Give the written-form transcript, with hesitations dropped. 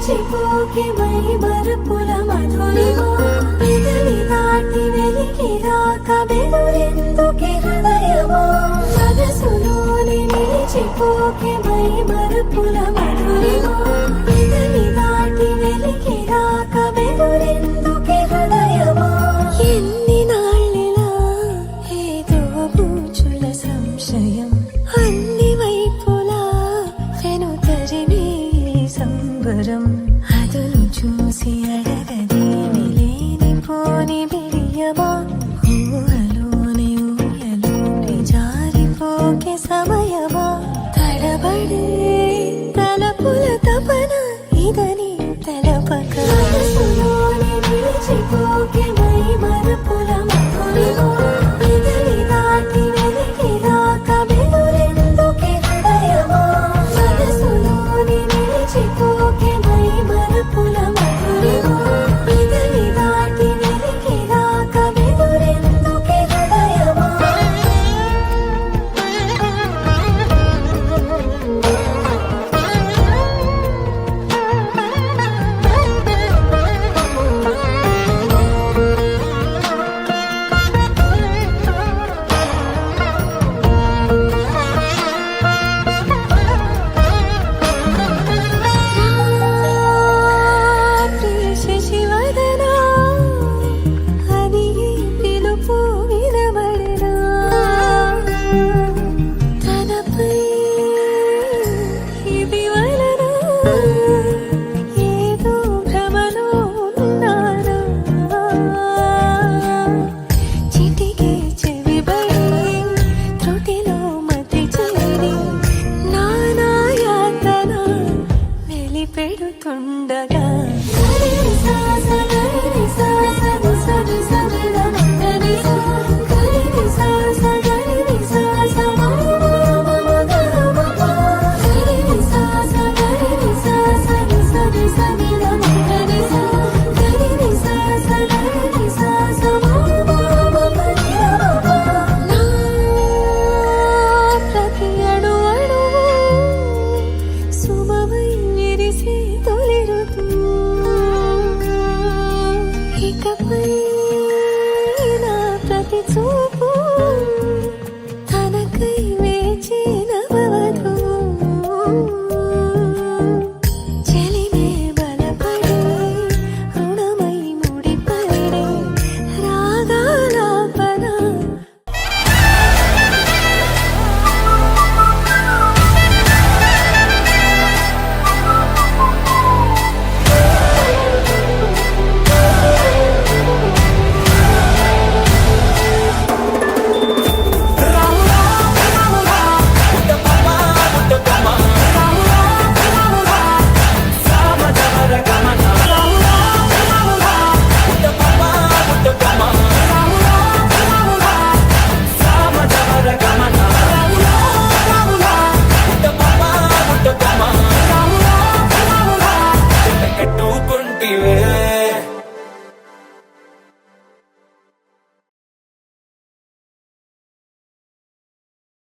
నిలిచిపోకే my Marupula Madhurima పెదవి దాటి వెలికి రాక బెదురెందుకే హృదయమా మనసులోని నిలిచిపోకే మై మరుపుల మధురిమా పెదవి దాటి వెలికి రాక బెదురెందుకే హృదయమా ఎన్ని నాళ్ళిలా ఏదో పూచుల సంశయం అన్ని వైపులా వెనుతరిని సంబరం అదును చూసి అడగదేమి లేనిపోని బిడియమా ఊహలోని ఊయలోని జారిపోకే సమయమా తడబడే తలపుల తపన ఇదని తెలపక మనసులోని నిలిచిపోకే మై మరుపుల మధురిమా పెదవి దాటి వెలికి రాక బెదురెందుకే హృదయమా మనసులోని నిలిచిపోకే మై మరుపుల మధురిమా పెదవి దాటి వెలికి రాక బెదురెందుకే హృదయమా శశివదనా అది పిలుపు వినబడినా తనపై ఇది వలన ఏదో భ్రమలో ఉన్నానా చిటికే చెవిబడి త్రుటిలో మతి చేరి నానా యాతన వెలిపెడుతుండగా